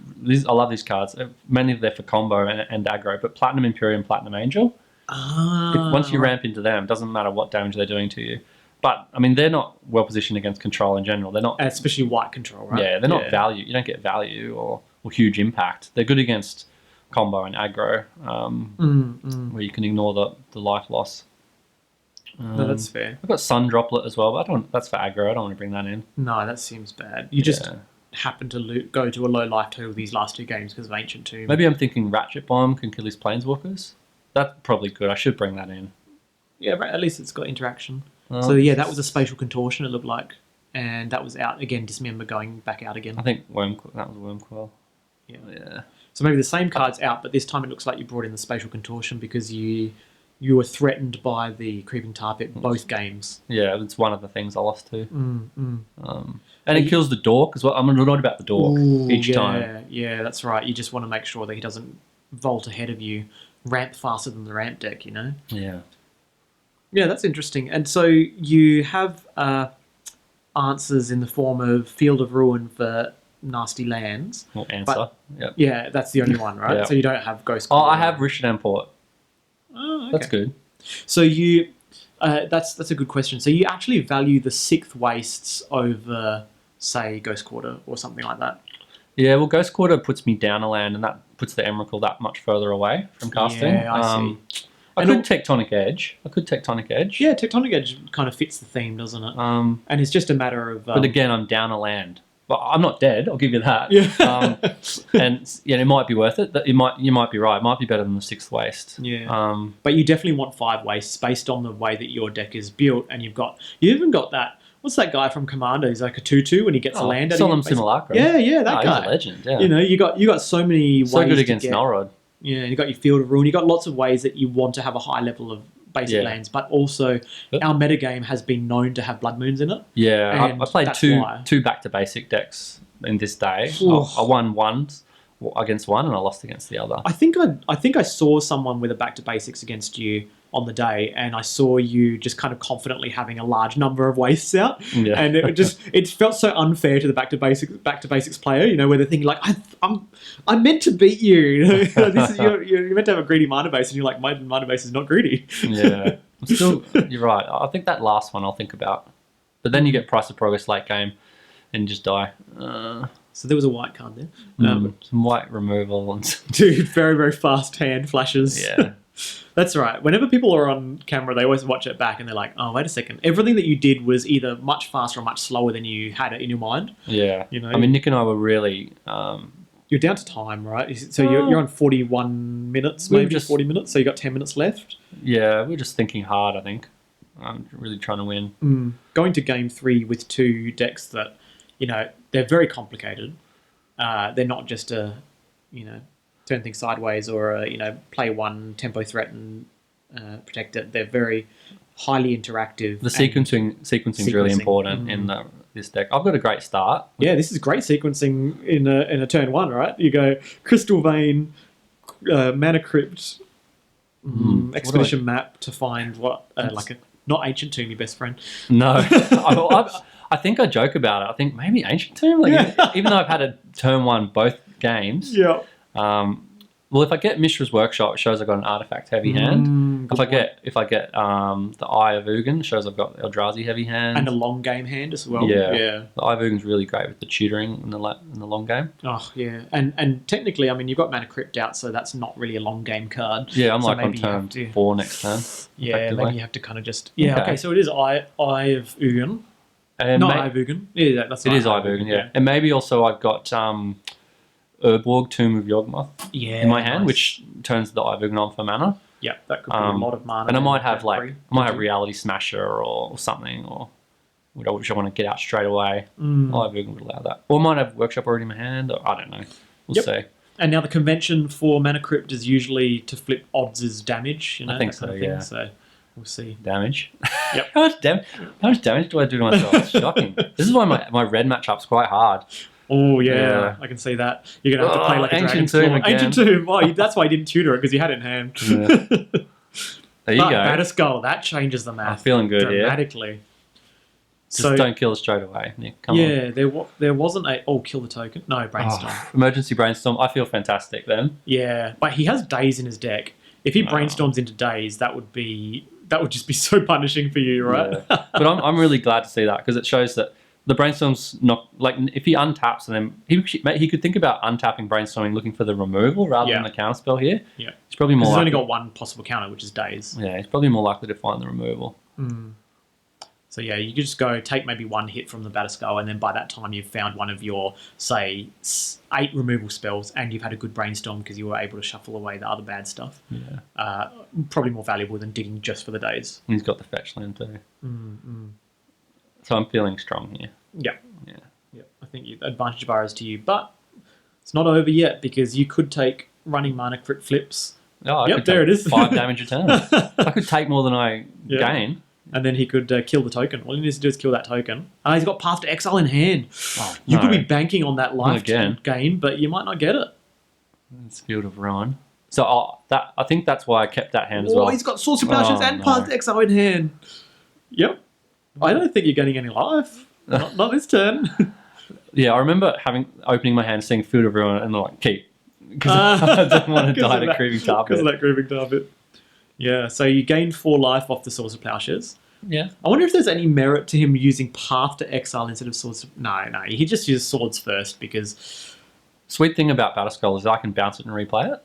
I love these cards. Many of them for combo and aggro. But Platinum Imperium, Platinum Angel. Once you ramp into them, it doesn't matter what damage they're doing to you. But, I mean, they're not well positioned against control in general. They're not... Especially white control, right? Yeah, they're not value. You don't get value or huge impact. They're good against combo and aggro, where you can ignore the life loss. No, that's fair. I've got Sun Droplet as well, but that's for aggro. I don't want to bring that in. No, that seems bad. You just happen to go to a low life total these last 2 games because of Ancient Tomb. Maybe I'm thinking Ratchet Bomb can kill his Planeswalkers. That's probably good. I should bring that in. Yeah, right, at least it's got interaction. So yeah, that was a Spatial Contortion, it looked like. And that was out again, Dismember going back out again. I think that was Wormcoil. Yeah. So maybe the same card's out, but this time it looks like you brought in the Spatial Contortion because you were threatened by the Creeping Tar Pit both games. Yeah, it's one of the things I lost to. And it kills the Dork as well. I'm annoyed about the Dork each time. Yeah, that's right. You just want to make sure that he doesn't vault ahead of you, ramp faster than the ramp deck, you know? Yeah. Yeah, that's interesting. And so you have answers in the form of Field of Ruin for nasty lands. Or answer. Yeah, that's the only one, right? Yep. So you don't have Ghost. I have Rishadan Port. Oh, okay. That's good. So you, that's a good question. So you actually value the 6th wastes over, say, Ghost Quarter or something like that? Yeah, well, Ghost Quarter puts me down a land, and that puts the Emrakul that much further away from casting. Yeah, I see. I could Tectonic Edge. Yeah, Tectonic Edge kind of fits the theme, doesn't it? And it's just a matter of... but again, I'm down a land. but I'm not dead. I'll give you that. Yeah. And it might be worth it. You might be right. It might be better than the 6th waste. Yeah. But you definitely want 5 wastes based on the way that your deck is built, and you even got that. What's that guy from Commander? He's like a 2/2 when he gets a land. Solemn Simulacrum. Yeah, that guy. He's a legend. Yeah. You got so many ways. So good against Nullrod. Yeah, you got your Field of Ruin. You got lots of ways that you want to have a high level of basic lands, but also our metagame has been known to have Blood Moons in it. Yeah, I played two back to basic decks in this day. I won one against one and I lost against the other. I think I saw someone with a back to basics against you on the day, and I saw you just kind of confidently having a large number of wastes out, and it felt so unfair to the back to basics player. Where they're thinking like, I'm meant to beat you. This is you're meant to have a greedy mana base, and you're like, my mana base is not greedy. Yeah, you're right. I think that last one I'll think about, but then you get Price of Progress late game, and you just die. So there was a white card there. Some white removal and dude, very very fast hand flashes. Yeah. That's right. Whenever people are on camera, they always watch it back and they're like, oh, wait a second. Everything that you did was either much faster or much slower than you had it in your mind. Yeah. I mean, Nick and I were really... you're down to time, right? So you're on 41 minutes, maybe just 40 minutes, so you got 10 minutes left? Yeah, we're just thinking hard, I think. I'm really trying to win. Going to game 3 with 2 decks that, they're very complicated. They're not just a, turn things sideways or play one tempo threat and protect it. They're very highly interactive. The sequencing is really important in this deck. I've got a great start. Yeah, this is great sequencing in a turn 1, right? You go Crystal Vein, Mana Crypt, Expedition Map to find not Ancient Tomb, your best friend. No, I think I joke about it. I think maybe Ancient Tomb. Even though I've had a turn 1 both games. Yeah. Well, if I get Mishra's Workshop, it shows I've got an artifact heavy hand. If I get the Eye of Ugin, it shows I've got Eldrazi heavy hand and a long game hand as well. Yeah. The Eye of Ugin's really great with the tutoring in the long game. Oh yeah, and technically, I mean, you've got Mana Crypt out, so that's not really a long game card. Yeah, I'm on turn 4 next turn. Yeah, maybe you have to kind of just Okay, so it is Eye of Ugin. And Eye of Ugin. Yeah, that's it. Is Eye of Ugin. Yeah, and maybe also I've got Urborg, Tomb of Yawgmoth in my hand, which turns the Eye of Ugin on for mana. Yeah, that could be a lot of mana. And I might have Reality Smasher or something, or which I want to get out straight away. Eye of Ugin would allow that. Or I might have Workshop already in my hand, or I don't know. We'll see. And now the convention for Mana Crypt is usually to flip odds' damage. I think so, yeah. So we'll see. Damage? Yep. How much damage do I do to myself? It's shocking. This is why my red matchup's quite hard. Oh, yeah, I can see that. You're going to have to play like a Ancient Tomb again. Ancient Tomb. Oh, that's why you didn't tutor it, because you had it in hand. Yeah. There you go. Batterskull, that changes the math. I'm feeling good dramatically. Just don't kill it straight away, Nick. Come on. There wasn't a... Oh, kill the token. No, Brainstorm. Emergency Brainstorm. I feel fantastic then. Yeah, but he has Daze in his deck. If he brainstorms into Daze, that would just be so punishing for you, right? Yeah. But I'm really glad to see that, because it shows that the Brainstorm's not... Like, if he untaps and then... He could think about untapping Brainstorming, looking for the removal rather than the counterspell here. Yeah. It's probably more... He's only got one possible counter, which is Daze. Yeah, he's probably more likely to find the removal. So yeah, you could just go take maybe one hit from the Batterskull, and then by that time you've found one of your, say, 8 removal spells, and you've had a good brainstorm because you were able to shuffle away the other bad stuff. Yeah. Probably more valuable than digging just for the days. And he's got the fetch land too. So I'm feeling strong here. Yeah. I think advantage bar is to you, but it's not over yet, because you could take running Mana Crypt flips. Oh, there it is. 5 damage a turn. I could take more than I gain. And then he could kill the token. All he needs to do is kill that token. He's got Path to Exile in hand. Oh, you could be banking on that life gain, but you might not get it. It's Field of Ruin. So I think that's why I kept that hand as well. Oh, he's got Sorcery Potions and Path to Exile in hand. Yep. I don't think you're getting any life. Not this turn. Yeah, I remember opening my hand, seeing Field of Ruin, and like, keep. Because I didn't want to die to Grieving Tar Pit. Because of that Grieving Tar Pit. Yeah, so you gained 4 life off the Swords of Plowshares. Yeah. I wonder if there's any merit to him using Path to Exile instead of Swords. No, he just uses Swords first, because... Sweet thing about Batterskull is I can bounce it and replay it.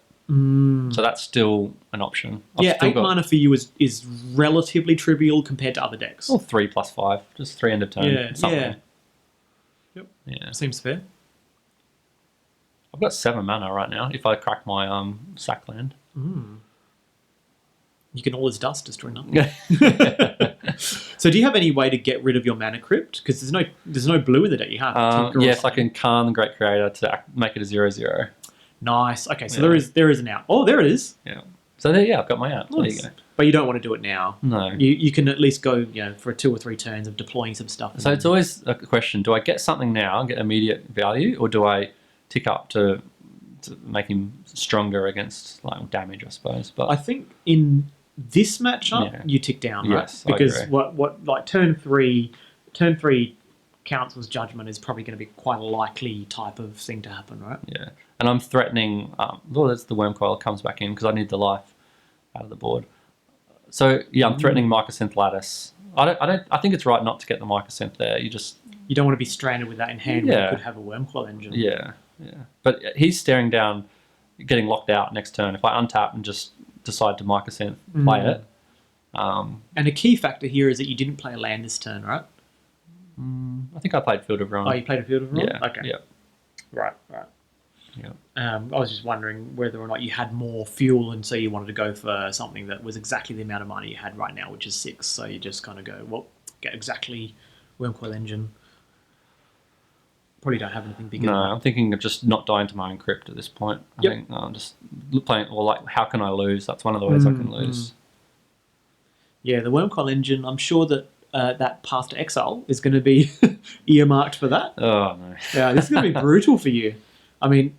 So that's still an option. 8 mana for you is relatively trivial compared to other decks. Or 3 + 5, just 3 end of turn. Yeah. Yeah. Seems fair. I've got 7 mana right now. If I crack my sack land. You can all his dust, destroy nothing. Yeah. So do you have any way to get rid of your mana crypt? Because there's no blue in the deck. You have Yes, I can Khan the Great Creator to make it a 0/0. Nice. Okay, so there is an out. Oh, there it is. Yeah. So there, I've got my out. Nice. There you go. But you don't want to do it now. No. You can at least go, for 2 or 3 turns of deploying some stuff. So it's always a question: do I get something now and get immediate value, or do I tick up to make him stronger against like damage? I suppose. But I think in this matchup, you tick down, right? Yes, I because agree. what like turn three Council's Judgment is probably going to be quite a likely type of thing to happen, right? Yeah, and I'm threatening. That's the Worm Coil comes back in because I need the life out of the board. So yeah, I'm threatening Mycosynth Lattice. I think it's right not to get the Mycosynth there. You don't want to be stranded with that in hand when you could have a Wormcoil Engine. Yeah. But he's staring down, getting locked out next turn. If I untap and just decide to Mycosynth, play it. And a key factor here is that you didn't play a land this turn, right? I think I played Field of Ruin. Oh, you played a Field of Ruin? Yeah. Okay. Yeah. Right. Yeah. I was just wondering whether or not you had more fuel, and so you wanted to go for something that was exactly the amount of money you had right now, which is 6. So you just kind of go, well, get exactly Wormcoil Engine. Probably don't have anything bigger. No, I'm thinking of just not dying to my own crypt at this point. I think I'm just playing, how can I lose? That's one of the ways I can lose. Yeah, the Wormcoil Engine, I'm sure that that Path to Exile is going to be earmarked for that. Oh, no. Yeah, this is going to be brutal for you. I mean,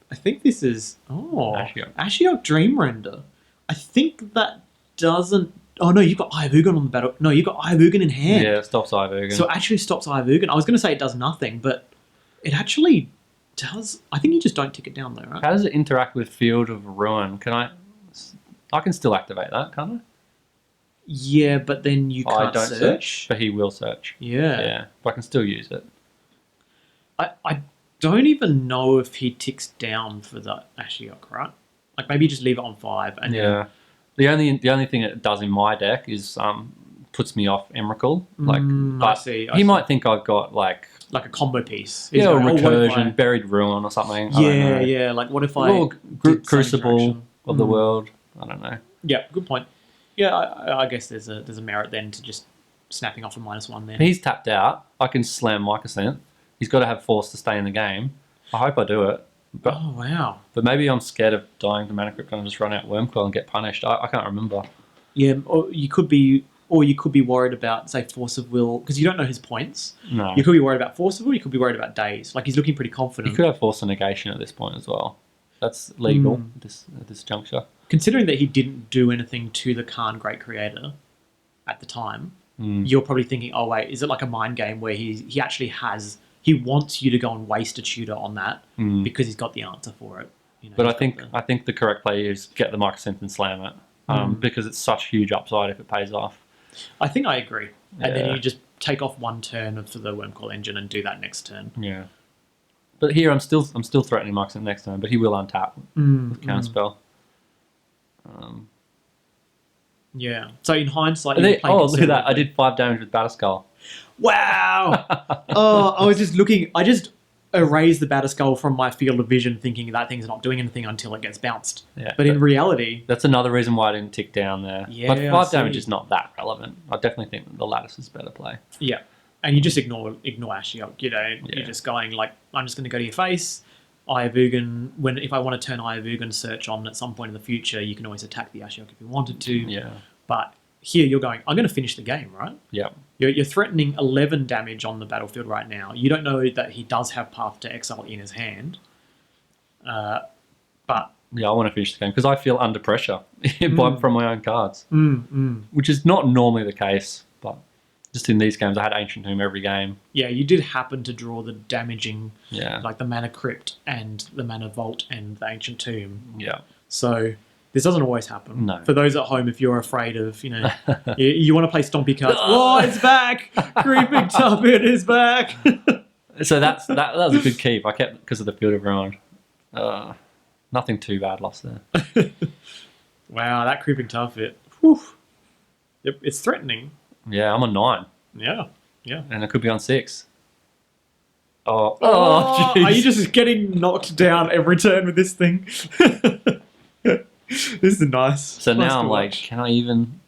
I think this is... Ashiok Dream Render. I think that doesn't... Oh, no, you've got Ayavugan on the battle. No, you've got Ayavugan in hand. Yeah, it stops Ayavugan. So it actually stops Ayavugan. I was going to say it does nothing, but it actually does... I think you just don't tick it down, though, right? How does it interact with Field of Ruin? I can still activate that, can't I? Yeah, but then you can't search. But he will search. Yeah. But I can still use it. I don't even know if he ticks down for the Ashiok, right? Like maybe just leave it on 5. And The only thing it does in my deck is puts me off Emrakul. I see. He might think I've got like a combo piece. Or Recursion, Buried Ruin or something. Yeah. Like what if I Crucible of the World? I don't know. Yeah, good point. Yeah, I guess there's a merit then to just snapping off a -1 then. He's tapped out. I can slam Mycosynth. He's got to have force to stay in the game. I hope I do it. But, oh, wow. But maybe I'm scared of dying to Mana Crypt and just run out Wormcoil and get punished. I can't remember. Yeah, or you could be worried about, say, Force of Will, because you don't know his points. No. You could be worried about Force of Will, you could be worried about Days. Like, he's looking pretty confident. He could have Force of Negation at this point as well. That's legal at this juncture. Considering that he didn't do anything to the Khan Great Creator at the time, you're probably thinking, oh, wait, is it like a mind game where he actually has... He wants you to go and waste a tutor on that because he's got the answer for it. But I think the correct play is get the Mycosynth and slam it because it's such huge upside if it pays off. I think I agree. And then you just take off 1 turn for the Wormcoil Engine and do that next turn. Yeah. But here I'm still threatening Mycosynth next turn, but he will untap with Counterspell. Yeah. So in hindsight, look at that! I did 5 damage with Batterskull. Wow! I was just looking. I just erased the Batterskull from my field of vision, thinking that thing's not doing anything until it gets bounced. Yeah, but in reality, that's another reason why I didn't tick down there. Yeah, but 5 damage is not that relevant. I definitely think the Lattice is better play. Yeah, and you just ignore Ashiok. You're just going like, I'm just going to go to your face. Ayavugan. If I want to turn Ayavugan search on at some point in the future, you can always attack the Ashiok if you wanted to. Yeah, but here you're going, I'm going to finish the game, right? Yeah. You're threatening 11 damage on the battlefield right now. You don't know that he does have Path to Exile in his hand. But... Yeah, I want to finish the game because I feel under pressure from my own cards. Which is not normally the case, but just in these games, I had Ancient Tomb every game. Yeah, you did happen to draw the damaging, like the Mana Crypt and the Mana Vault and the Ancient Tomb. Yeah. So... This doesn't always happen. No. For those at home, if you're afraid of, you want to play Stompy cards. Oh, it's back! Creeping Tuppet is back! So that was a good keep. I kept because of the Field of Ruin. Nothing too bad lost there. Wow, that Creeping Tuppet. Whew. It's threatening. Yeah, I'm on 9. Yeah. And it could be on 6. Oh, Are you jeez. just getting knocked down every turn with this thing? This is nice. So Nice now to I'm like, watch. can I even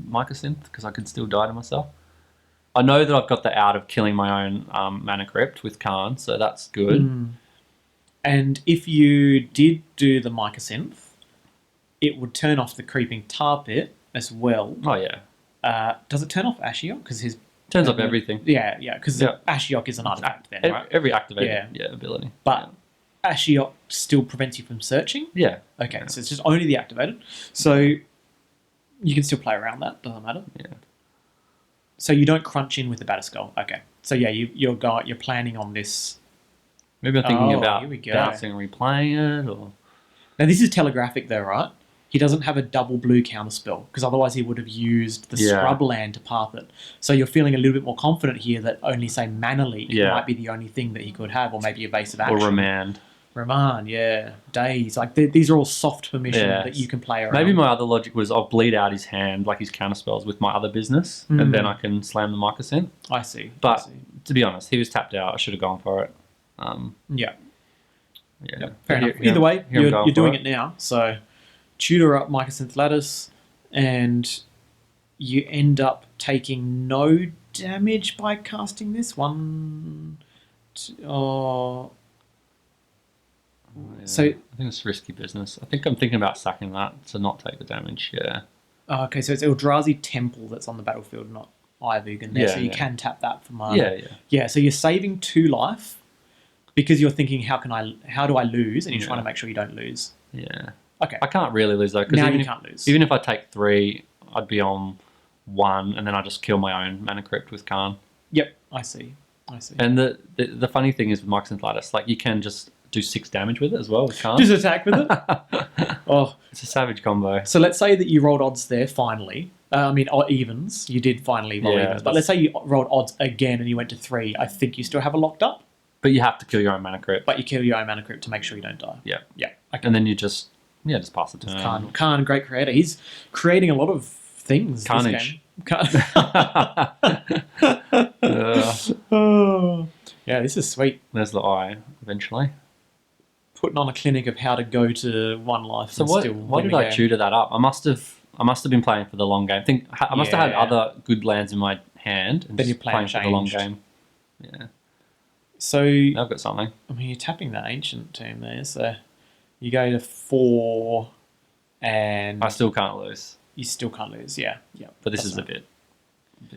Mycosynth? Because I could still die to myself. I know that I've got the out of killing my own mana crypt with Khan, so that's good. And if you did do the Mycosynth, it would turn off the creeping tar pit as well. Oh yeah, Does it turn off Ashiok? Because his turns off everything. Yeah, because Yeah. Ashiok is an artifact then, right? Every activated ability. But Ashiok still prevents you from searching. Yeah. Okay, so it's just only the activated. So you can still play around that. Doesn't matter. Yeah. So you don't crunch in with the Batterskull. Okay. So yeah, you're planning on this. Maybe I'm thinking about here we go. bouncing and replaying it, or Now this is telegraphic though, right? He doesn't have a double blue counterspell because otherwise he would have used the scrub land to path it. So you're feeling a little bit more confident here that only say mana leak might be the only thing that he could have, or maybe evasive action. or remand. Remand, yeah. Days. Like these are all soft permission that you can play around. Maybe my other logic was I'll bleed out his hand, like his counterspells, with my other business, and then I can slam the Mycosynth. I see. But to be honest, he was tapped out. I should have gone for it. Yeah. Yeah. Fair enough. Either way, you're doing it now. So tutor up Mycosynth Lattice, and you end up taking no damage by casting this. So I think it's risky business. I think I'm thinking about sacking that to not take the damage. Yeah. Okay, so it's Eldrazi Temple that's on the battlefield, not Ivugan there. So you can tap that for mana. Yeah. So you're saving 2 life because you're thinking, how do I lose? And you're trying to make sure you don't lose. Yeah. Okay. I can't really lose though. Now you can't lose. Even if I take 3, I'd be on 1, and then I just kill my own mana crypt with Khan. Yep, I see. And the funny thing is with Mycosynth Lattice, like you can just do 6 damage with it as well with Khan. Just attack with it. It's a savage combo. So let's say that you rolled odds there finally. Evens. You did finally roll evens. But let's say you rolled odds again and you went to 3. I think you still have it locked up. But you have to kill your own mana crypt. But you kill your own mana crypt to make sure you don't die. Yeah. Yeah. Okay. And then you just pass the turn. Khan, great creator. He's creating a lot of things. Carnage. This game. Yeah, this is sweet. There's the eye, eventually. Putting on a clinic of how to go to 1 life. So why did I tutor that up? I must have been playing for the long game. I must have had other good lands in my hand. And then you're playing for the long game. Yeah. So now I've got something. I mean, you're tapping the ancient tomb there, so you go to 4, and I still can't lose. You still can't lose. Yeah. But this is a bit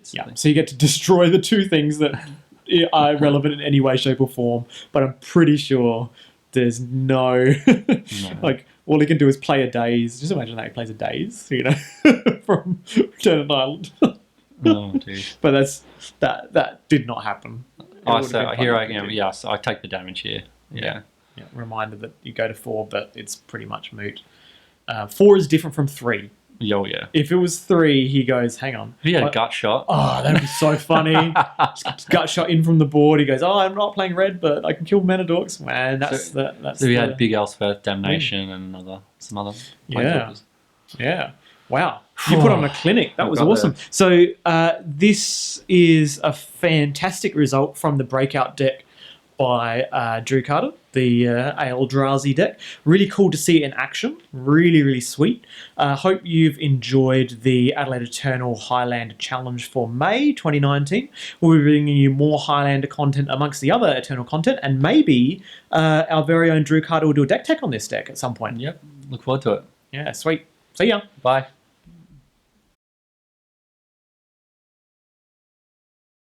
silly. Yeah. So you get to destroy the 2 things that are relevant in any way, shape, or form. But I'm pretty sure there's no. Like, all he can do is play a Daze. Just imagine that he plays a Daze, from Ternan Island. Oh, geez. But that did not happen. So here I am. Yes, I take the damage here. Yeah. Reminder that you go to 4, but it's pretty much moot. 4 is different from 3. Oh, yeah. If it was 3, he goes, hang on. If he had a gut shot. Oh, that'd be so funny. Just gut shot in from the board. He goes, I'm not playing red, but I can kill mana dorks. Man, that's so we had Big Elspeth, Damnation, and some other planeswalkers. Yeah. Wow. You put on a clinic. That was awesome. There. So this is a fantastic result from the breakout deck by Drew Carter, the AEldrazi deck. Really cool to see it in action. Really, really sweet. Hope you've enjoyed the Adelaide Eternal Highlander Challenge for May 2019. We'll be bringing you more Highlander content amongst the other Eternal content, and maybe our very own Drew Carter will do a deck tech on this deck at some point. Yep. Look forward to it. Yeah, sweet. See ya. Bye.